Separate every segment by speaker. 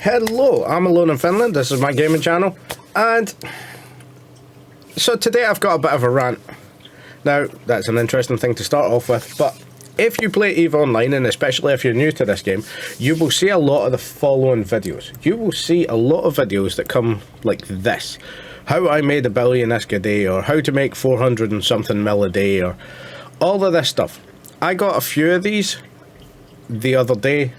Speaker 1: Hello, I'm alone in Finland. This is my gaming channel, and so today I've got a bit of a rant. Now, that's an interesting thing to start off with, but if you play EVE Online, and especially if you're new to this game, you will see a lot of the following videos. You will see a lot of videos that come like this. How I made $1 billion ISK a day, or how to make 400 and something mil a day, or all of this stuff. I got a few of these the other day,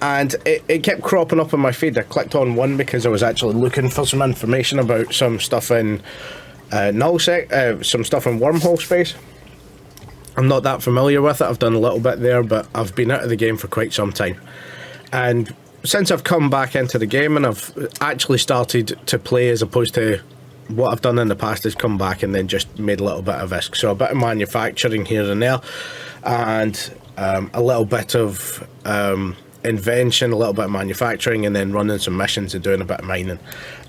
Speaker 1: and it kept cropping up on my feed. I clicked on one because I was actually looking for some information about some stuff in nullsec, some stuff in wormhole space. I'm not that familiar with it. I've done a little bit there, but I've been out of the game for quite some time. And since I've come back into the game and I've actually started to play, as opposed to what I've done in the past is come back and then just made a little bit of ISK. So a bit of manufacturing here and there, and a little bit of invention, a little bit of manufacturing, and then running some missions and doing a bit of mining.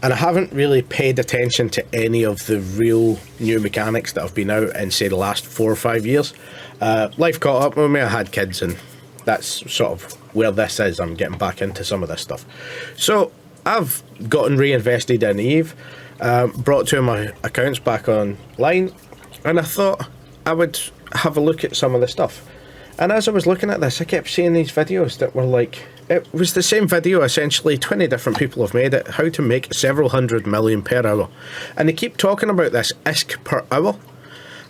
Speaker 1: And I haven't really paid attention to any of the real new mechanics that have been out in, say, the last 4 or 5 years. Life caught up with me. I had kids, and that's sort of where this is. I'm getting back into some of this stuff. So I've gotten reinvested in EVE, brought 2 of my accounts back online, and I thought I would have a look at some of the stuff. And as I was looking at this, I kept seeing these videos that were like, it was the same video essentially, 20 different people have made it, how to make several hundred million per hour. And they keep talking about this ISK per hour.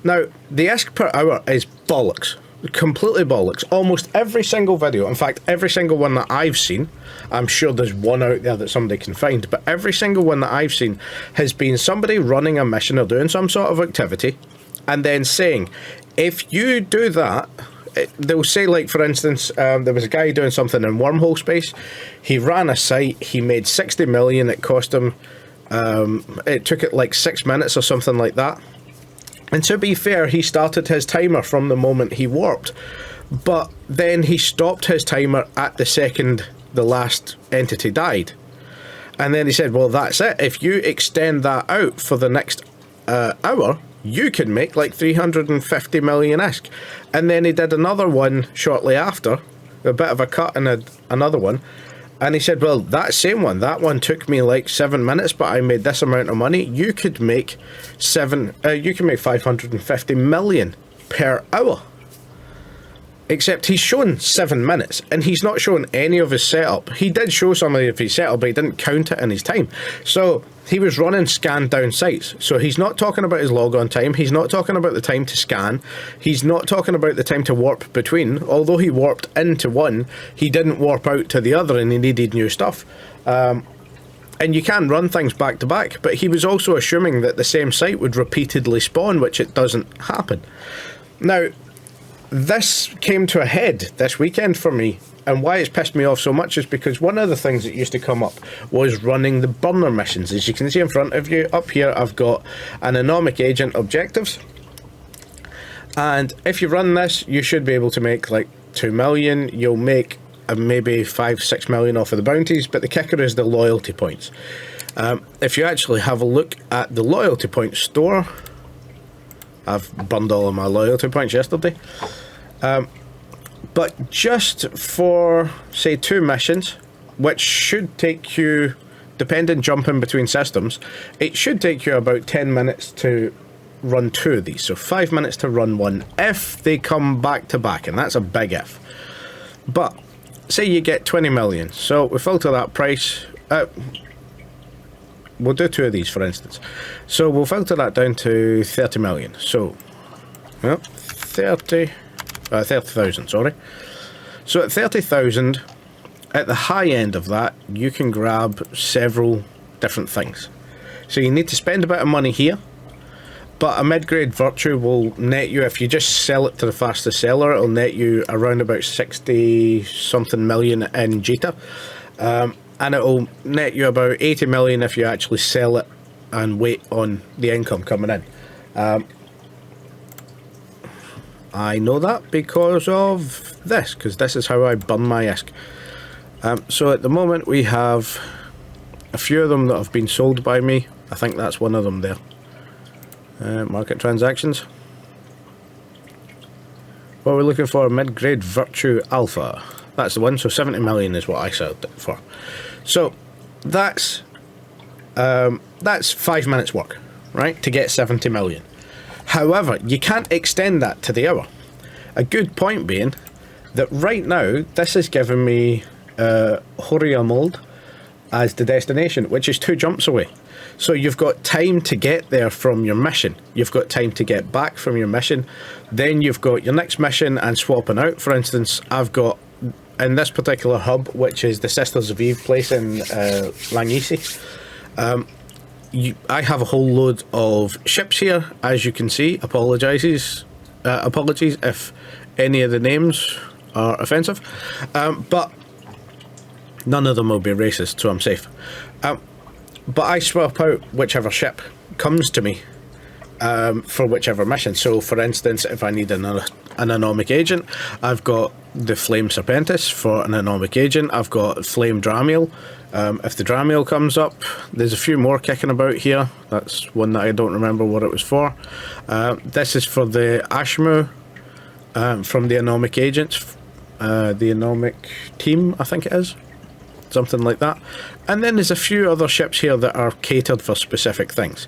Speaker 1: Now, the ISK per hour is bollocks, completely bollocks. Almost every single video, in fact, every single one that I've seen, I'm sure there's one out there that somebody can find, but every single one that I've seen has been somebody running a mission or doing some sort of activity, and then saying, if you do that, they'll say, like, for instance, there was a guy doing something in wormhole space. He ran a site, he made 60 million, it cost him, it took it like 6 minutes or something like that. And to be fair, he started his timer from the moment he warped, but then he stopped his timer at the second the last entity died. And then he said, well, that's it. If you extend that out for the next hour, you can make like 350 million ISK. And then he did another one shortly after, a bit of a cut and another one. And he said, well, that same one, that one took me like 7 minutes, but I made this amount of money. You could make 550 million per hour. Except he's shown 7 minutes, and he's not shown any of his setup. He did show some of his setup, but he didn't count it in his time. So he was running scan down sites. So he's not talking about his logon time. He's not talking about the time to scan. He's not talking about the time to warp between. Although he warped into one, he didn't warp out to the other, and he needed new stuff. And you can run things back to back, but he was also assuming that the same site would repeatedly spawn, which it doesn't happen. Now, this came to a head this weekend for me, and why it's pissed me off so much is because one of the things that used to come up was running the burner missions. As you can see in front of you, up here I've got an anomic agent objectives, and if you run this, you should be able to make like 2 million. You'll make maybe 5-6 million off of the bounties, but the kicker is the loyalty points. If you actually have a look at the loyalty point store, I've burned all of my loyalty points yesterday. But just for, say, 2 missions, which should take you, depending jumping between systems, it should take you about 10 minutes to run 2 of these. So 5 minutes to run 1, if they come back to back, and that's a big if. But say you get 20 million. So we filter that price. We'll do 2 of these, for instance. So we'll filter that down to 30 million. So, well, 30,000, sorry. So at 30,000, at the high end of that, you can grab several different things. So you need to spend a bit of money here, but a mid-grade virtue will net you, if you just sell it to the fastest seller, it'll net you around about 60-something million in Jita. And it'll net you about 80 million if you actually sell it and wait on the income coming in. I know that because of this, because this is how I burn my ISK. So at the moment we have a few of them that have been sold by me. I think that's one of them there. Market transactions. What we're looking for, mid-grade virtue alpha. that's the one. So 70 million is what I sold it for. So that's 5 minutes work, right, to get 70 million. However, you can't extend that to the hour. A good point being that right now this is giving me Horia as the destination, which is 2 jumps away. So you've got time to get there from your mission. You've got time to get back from your mission. Then you've got your next mission and swapping out. For instance, I've got in this particular hub, which is the Sisters of Eve place in Langisi, I have a whole load of ships here, as you can see. Apologies if any of the names are offensive, but none of them will be racist, so I'm safe. But I swap out whichever ship comes to me for whichever mission. So for instance, if I need an anomic agent, I've got the Flame Serpentis for an anomic agent. I've got Flame Dramiel. If the Dramiel comes up, there's a few more kicking about here. That's one that I don't remember what it was for. This is for the Ashmu from the anomic agents, the anomic team, I think it is. Something like that. And then there's a few other ships here that are catered for specific things.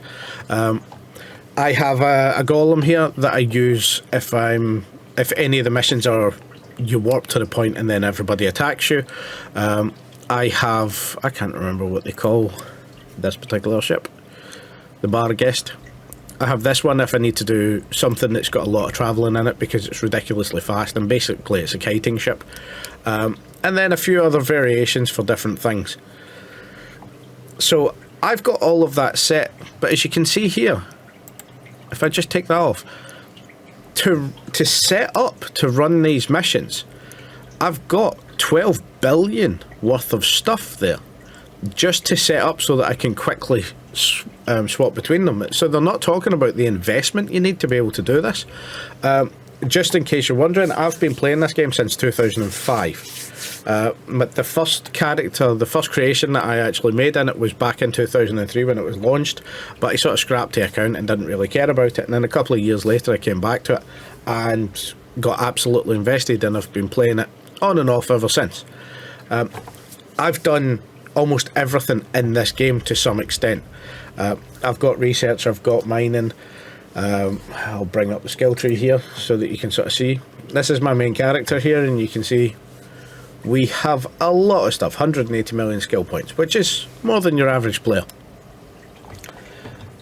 Speaker 1: I have a golem here that I use if any of the missions are you warp to the point and then everybody attacks you. I can't remember what they call this particular ship, the Barghest. I have this one if I need to do something that's got a lot of travelling in it because it's ridiculously fast, and basically it's a kiting ship. And then a few other variations for different things. So I've got all of that set, but as you can see here, if I just take that off, to set up to run these missions, I've got 12 billion worth of stuff there just to set up so that I can quickly swap between them. So they're not talking about the investment you need to be able to do this. Just in case you're wondering, I've been playing this game since 2005. But the first character, the first creation that I actually made in it was back in 2003 when it was launched, but I sort of scrapped the account and didn't really care about it. And then a couple of years later I came back to it and got absolutely invested, and I've been playing it on and off ever since. I've done almost everything in this game to some extent. I've got research, I've got mining. I'll bring up the skill tree here so that you can sort of see. This is my main character here, and you can see we have a lot of stuff, 180 million skill points, which is more than your average player.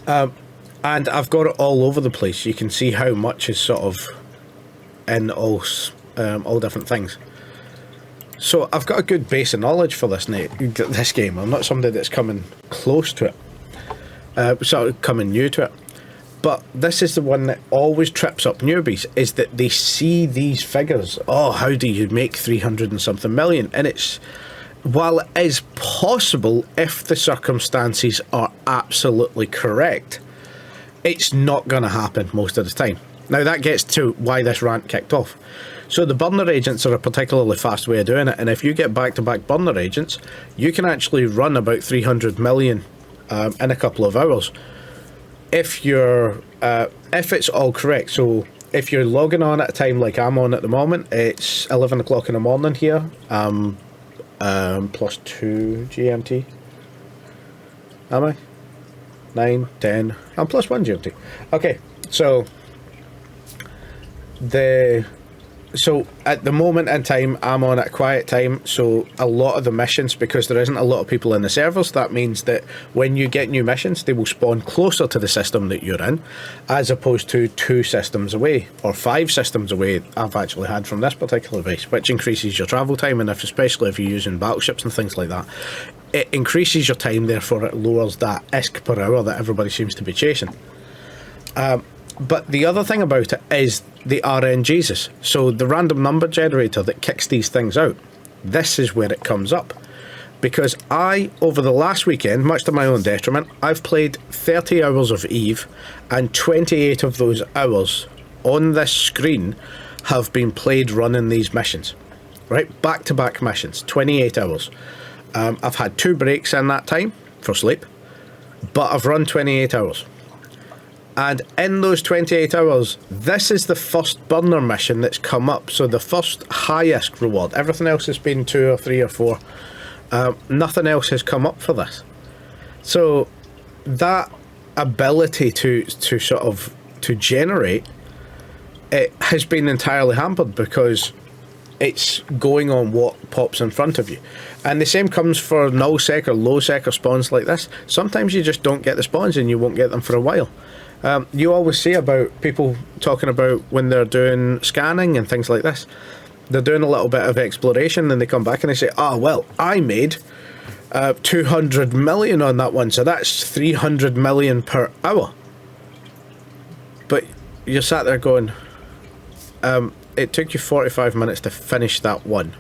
Speaker 1: And I've got it all over the place. You can see how much is sort of in all different things. So I've got a good base of knowledge for this game. I'm not somebody that's coming close to it, sort of coming new to it. But this is the one that always trips up newbies, is that they see these figures. Oh, how do you make 300 and something million? And it's, while it is possible if the circumstances are absolutely correct, it's not going to happen most of the time. Now that gets to why this rant kicked off. So the burner agents are a particularly fast way of doing it, and if you get back-to-back burner agents, you can actually run about 300 million in a couple of hours. If it's all correct. So if you're logging on at a time like I'm on at the moment, it's 11 o'clock in the morning here. +2 GMT. Am I? 9, 10. I'm +1 GMT. Okay, so at the moment in time, I'm on at quiet time, so a lot of the missions, because there isn't a lot of people in the servers, that means that when you get new missions, they will spawn closer to the system that you're in, as opposed to 2 systems away, or 5 systems away I've actually had from this particular base, which increases your travel time, and especially if you're using battleships and things like that, it increases your time, therefore it lowers that ISK per hour that everybody seems to be chasing. But the other thing about it is the RNGesus. So the random number generator that kicks these things out, this is where it comes up. Because over the last weekend, much to my own detriment, I've played 30 hours of EVE, and 28 of those hours on this screen have been played running these missions. Right? Back-to-back missions, 28 hours. I've had 2 breaks in that time for sleep, but I've run 28 hours. And in those 28 hours, this is the first burner mission that's come up. So the first highest reward. Everything else has been 2 or 3 or 4. Nothing else has come up for this. So that ability to sort of to generate, it has been entirely hampered because it's going on what pops in front of you. And the same comes for nullsec or lowsec or spawns like this. Sometimes you just don't get the spawns and you won't get them for a while. You always see about people talking about when they're doing scanning and things like this. They're doing a little bit of exploration and they come back and they say, oh, well, I made 200 million on that one, so that's 300 million per hour. But you're sat there going, it took you 45 minutes to finish that one.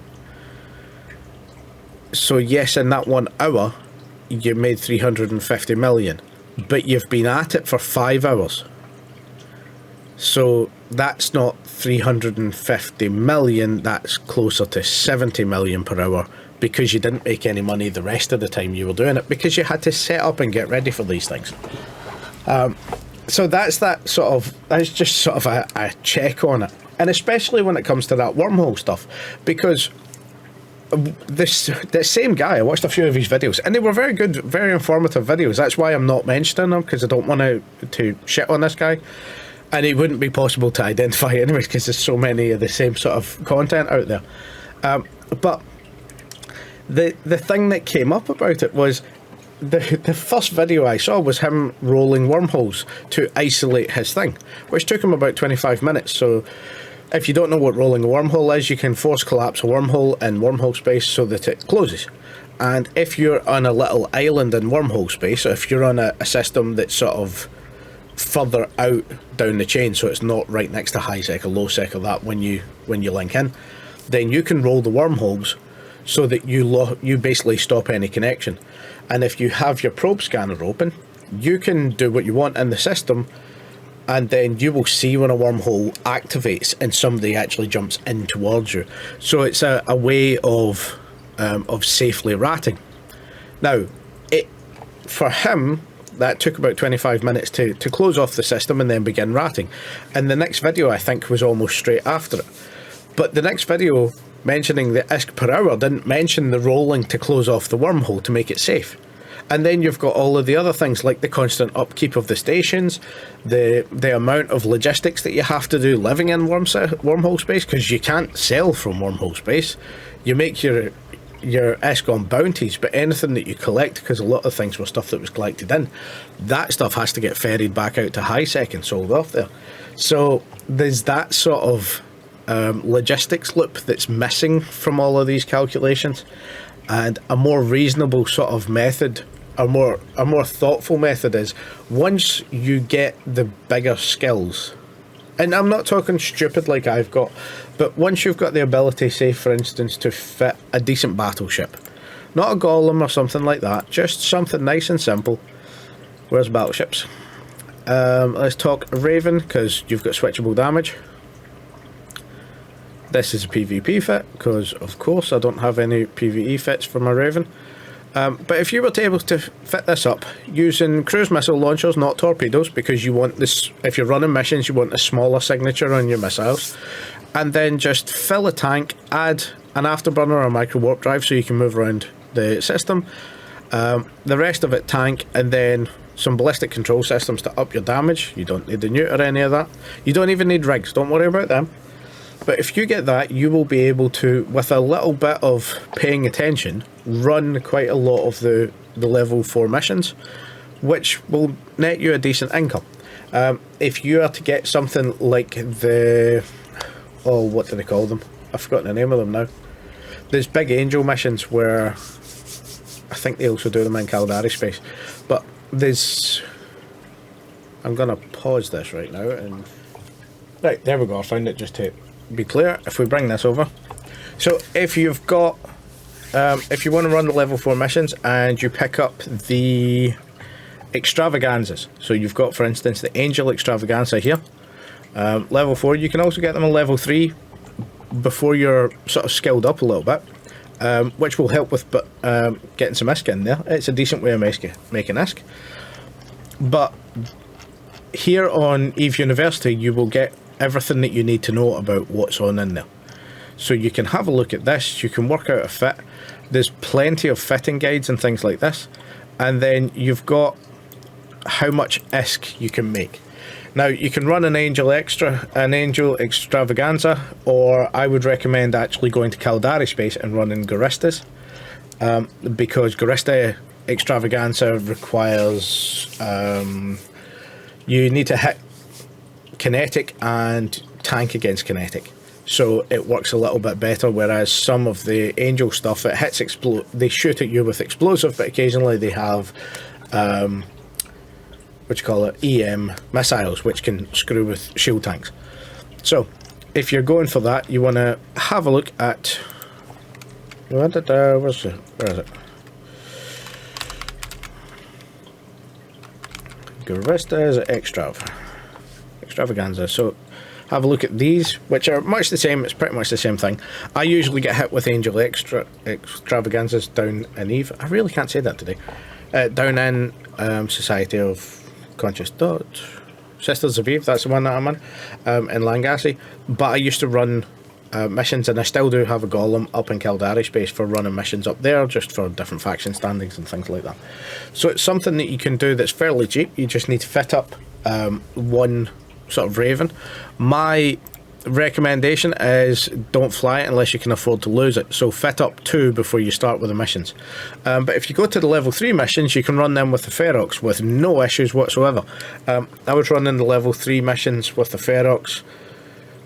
Speaker 1: So yes, in that 1 hour, you made 350 million. But you've been at it for 5 hours. So that's not 350 million, that's closer to 70 million per hour, because you didn't make any money the rest of the time you were doing it, because you had to set up and get ready for these things. So that's just sort of a check on it. And especially when it comes to that wormhole stuff, because the same guy, I watched a few of his videos and they were very good, very informative videos. That's why I'm not mentioning them, because I don't want to shit on this guy, and it wouldn't be possible to identify anyway because there's so many of the same sort of content out there. But the thing that came up about it was the first video I saw was him rolling wormholes to isolate his thing, which took him about 25 minutes. So if you don't know what rolling a wormhole is, you can force collapse a wormhole in wormhole space so that it closes. And if you're on a little island in wormhole space, or if you're on a system that's sort of further out down the chain, so it's not right next to high sec or low sec or that when you link in, then you can roll the wormholes so that you basically stop any connection. And if you have your probe scanner open, you can do what you want in the system, and then you will see when a wormhole activates and somebody actually jumps in towards you. So it's a way of safely ratting. Now, for him, that took about 25 minutes to close off the system and then begin ratting. And the next video, I think, was almost straight after it. But the next video mentioning the ISK per hour didn't mention the rolling to close off the wormhole to make it safe. And then you've got all of the other things like the constant upkeep of the stations, the amount of logistics that you have to do living in wormhole space, because you can't sell from wormhole space. You make your ISK on bounties, but anything that you collect, because a lot of things were stuff that was collected in, that stuff has to get ferried back out to high sec and sold off there. So there's that sort of logistics loop that's missing from all of these calculations, and a more reasonable sort of method, a more thoughtful method is, once you get the bigger skills, and I'm not talking stupid like I've got, but once you've got the ability, say for instance, to fit a decent battleship, not a golem or something like that, just something nice and simple. Where's battleships? Let's talk Raven, because you've got switchable damage. This is a PvP fit, because of course I don't have any PvE fits for my Raven. But if you were to able to fit this up using cruise missile launchers, not torpedoes, because you want this, if you're running missions, you want a smaller signature on your missiles, and then just fill a tank, add an afterburner or a micro warp drive so you can move around the system, the rest of it tank, and then some ballistic control systems to up your damage. You don't need the newt or any of that. You don't even need rigs, don't worry about them. But if you get that, you will be able to, with a little bit of paying attention, run quite a lot of the level 4 missions, which will net you a decent income. If you are to get something like the... oh, what do they call them? I've forgotten the name of them now. There's big angel missions where... I think they also do them in Caldari space. But there's... I'm going to pause this right now and... Right, there we go. I found it just to be clear. If we bring this over, so if you've got if you want to run the level 4 missions and you pick up the extravaganzas, so you've got, for instance, the angel extravaganza here, level 4, you can also get them on level 3 before you're sort of skilled up a little bit, which will help with getting some ISK in there. It's a decent way of making ISK. But here on Eve University, you will get everything that you need to know about what's on in there. So you can have a look at this, you can work out a fit. There's plenty of fitting guides and things like this. And then you've got how much ISK you can make. Now you can run an Angel Extravaganza, or I would recommend actually going to Caldari Space and running Garistas, because Garista Extravaganza requires you need to hit kinetic and tank against kinetic, so it works a little bit better. Whereas some of the Angel stuff, it hits they shoot at you with explosive, but occasionally they have EM missiles, which can screw with shield tanks. So if you're going for that, you want to have a look at where is it? Garistas Extravaganza. So have a look at these, which are much the same. It's pretty much the same thing. I usually get hit with Angel Extravaganzas down in Eve. I really can't say that today. Down in Society of Conscious Sisters of Eve, that's the one that I'm in Langassi. But I used to run missions, and I still do have a golem up in Caldari Space for running missions up there, just for different faction standings and things like that. So it's something that you can do that's fairly cheap. You just need to fit up one sort of Raven. My recommendation is don't fly it unless you can afford to lose it. So fit up 2 before you start with the missions. But if you go to the level 3 missions, you can run them with the Ferox with no issues whatsoever. I was running the level 3 missions with the Ferox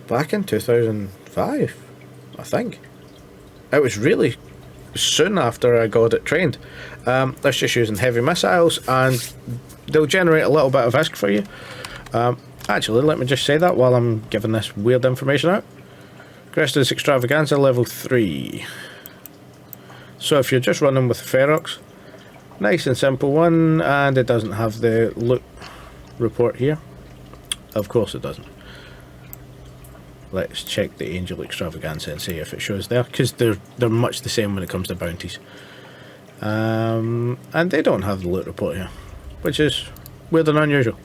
Speaker 1: back in 2005, I think. It was really soon after I got it trained. That's just using heavy missiles, and they'll generate a little bit of ISK for you. Actually, let me just say that while I'm giving this weird information out. Garistas Extravaganza level 3. So if you're just running with Ferox, nice and simple one, and it doesn't have the loot report here. Of course it doesn't. Let's check the Angel Extravaganza and see if it shows there, because they're much the same when it comes to bounties. And they don't have the loot report here, which is weird and unusual.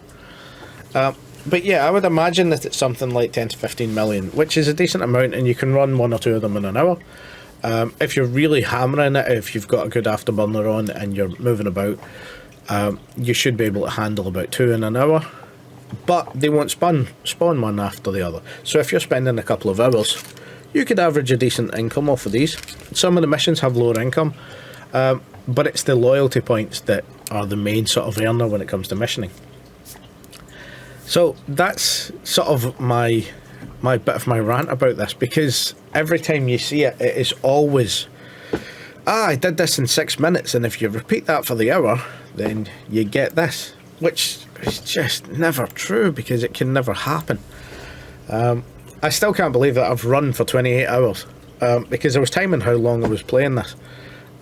Speaker 1: But yeah, I would imagine that it's something like 10 to 15 million, which is a decent amount, and you can run 1 or 2 of them in an hour. If you're really hammering it, if you've got a good afterburner on and you're moving about, you should be able to handle about 2 in an hour. But they won't spawn one after the other. So if you're spending a couple of hours, you could average a decent income off of these. Some of the missions have lower income, but it's the loyalty points that are the main sort of earner when it comes to missioning. So that's sort of my bit of my rant about this, because every time you see it, it is always, I did this in 6 minutes, and if you repeat that for the hour, then you get this, which is just never true, because it can never happen. I still can't believe that I've run for 28 hours, because I was timing how long I was playing this,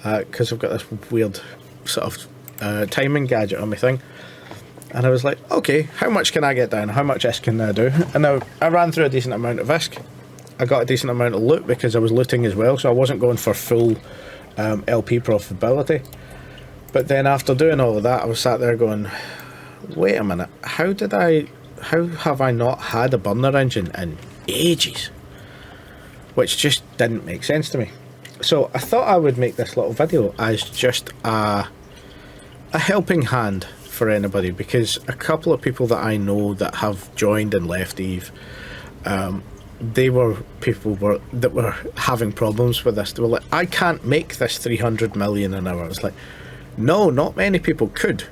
Speaker 1: because I've got this weird sort of timing gadget on my thing. And I was like, okay, how much can I get down? How much ISK can I do? And now I ran through a decent amount of ISK. I got a decent amount of loot because I was looting as well, so I wasn't going for full LP profitability. But then after doing all of that, I was sat there going, wait a minute, how have I not had a burner engine in ages? Which just didn't make sense to me. So I thought I would make this little video as just a helping hand for anybody, because a couple of people that I know that have joined and left Eve, they were people that were having problems with this. They were like, I can't make this 300 million an hour. It's like, no, not many people could,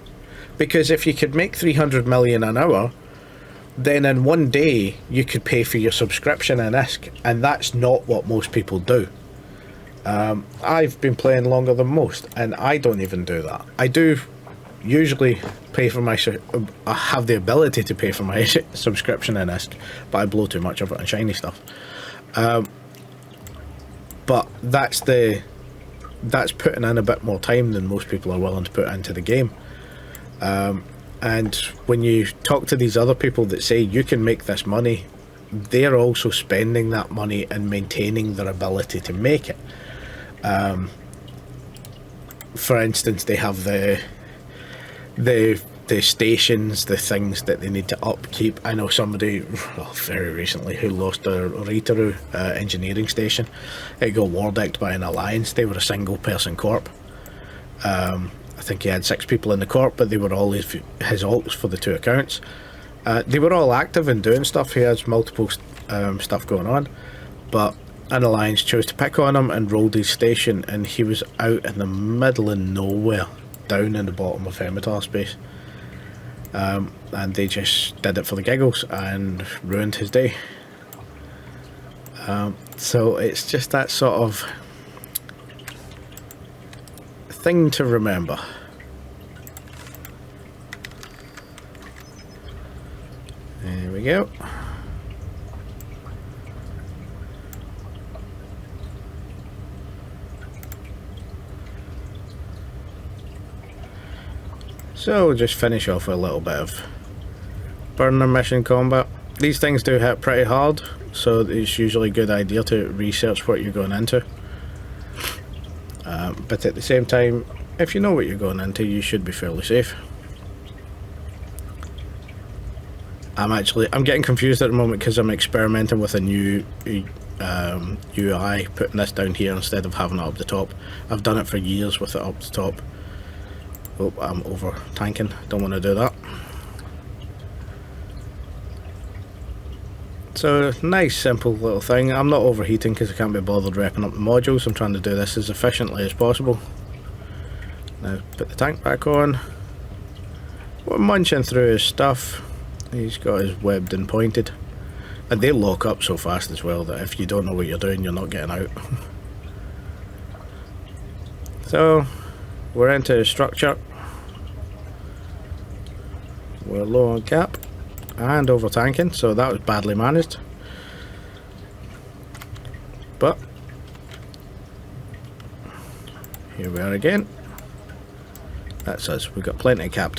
Speaker 1: because if you could make 300 million an hour, then in one day you could pay for your subscription in ISK, and that's not what most people do. I've been playing longer than most, and I don't even do that. I do usually pay for my I have the ability to pay for my subscription in ISK, but I blow too much of it on shiny stuff. But that's putting in a bit more time than most people are willing to put into the game. And when you talk to these other people that say you can make this money, they're also spending that money and maintaining their ability to make it. For instance, they have the the stations, the things that they need to upkeep. I know somebody very recently who lost their Ritaru engineering station. It got war decked by an alliance. They were a single person corp. I think he had 6 people in the corp, but they were all his alts for the 2 accounts. They were all active and doing stuff. He has multiple stuff going on, but an alliance chose to pick on him and rolled his station, and he was out in the middle of nowhere, down in the bottom of Hemitar space. And they just did it for the giggles and ruined his day. So it's just that sort of thing to remember. There we go. So we'll just finish off with a little bit of burner mission combat. These things do hit pretty hard, so it's usually a good idea to research what you're going into. But at the same time, if you know what you're going into, you should be fairly safe. I'm getting confused at the moment because I'm experimenting with a new UI, putting this down here instead of having it up the top. I've done it for years with it up the top. Oh, I'm over tanking, don't want to do that. So, nice simple little thing. I'm not overheating because I can't be bothered repping up the modules. I'm trying to do this as efficiently as possible. Now, put the tank back on. We're munching through his stuff. He's got his webbed and pointed. And they lock up so fast as well that if you don't know what you're doing, you're not getting out. So, we're into structure. We're low on cap and over tanking, so that was badly managed. But here we are again. That's us. We've got plenty of cap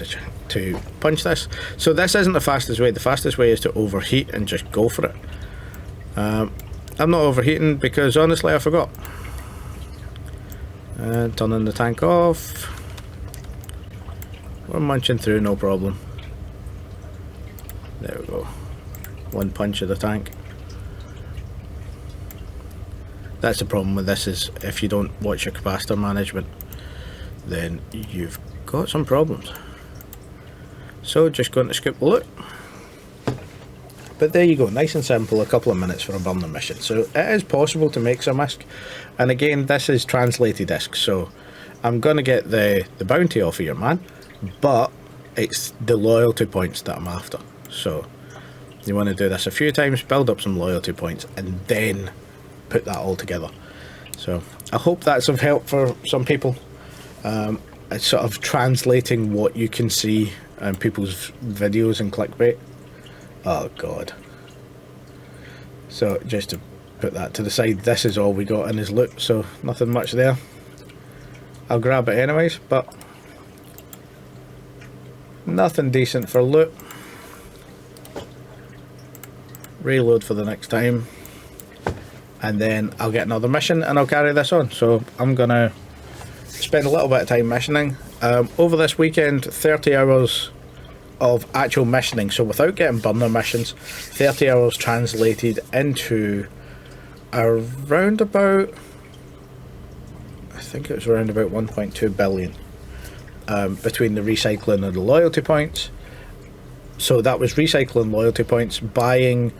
Speaker 1: to punch this. So this isn't the fastest way. The fastest way is to overheat and just go for it. I'm not overheating because honestly I forgot. Turning the tank off. We're munching through, no problem. There we go. One punch of the tank. That's the problem with this, is if you don't watch your capacitor management, then you've got some problems. So just going to skip the loot. But there you go, nice and simple, a couple of minutes for a burner mission. So it is possible to make some ISK, and again this is translated ISK, so I'm going to get the bounty off of your man, but it's the loyalty points that I'm after. So you want to do this a few times, build up some loyalty points, and then put that all together. So I hope that's of help for some people. It's sort of translating what you can see in people's videos and clickbait. Oh god. So just to put that to the side, this is all we got in his loot, so nothing much there. I'll grab it anyways, but nothing decent for loot. Reload for the next time, and then I'll get another mission and I'll carry this on. So I'm gonna spend a little bit of time missioning over this weekend. 30 hours of actual missioning, so without getting burner missions, 30 hours translated into around about, I think it was around about 1.2 billion between the recycling and the loyalty points. So that was recycling loyalty points, buying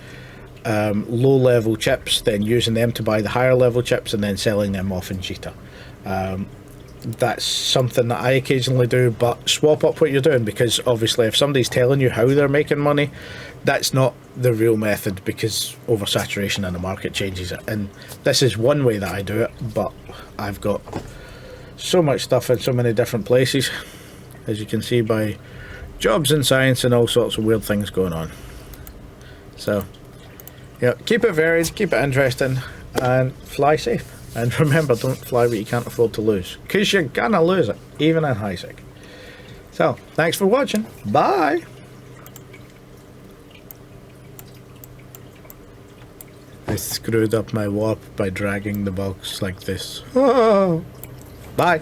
Speaker 1: low level chips, then using them to buy the higher level chips, and then selling them off in Jita. That's something that I occasionally do, but swap up what you're doing, because obviously if somebody's telling you how they're making money, that's not the real method, because oversaturation in the market changes it. And this is one way that I do it, but I've got so much stuff in so many different places, as you can see by jobs in science and all sorts of weird things going on. So yeah, keep it varied, keep it interesting, and fly safe. And remember, don't fly what you can't afford to lose, because you're gonna lose it, even in high sec. So, thanks for watching. Bye! I screwed up my warp by dragging the box like this. Oh. Bye!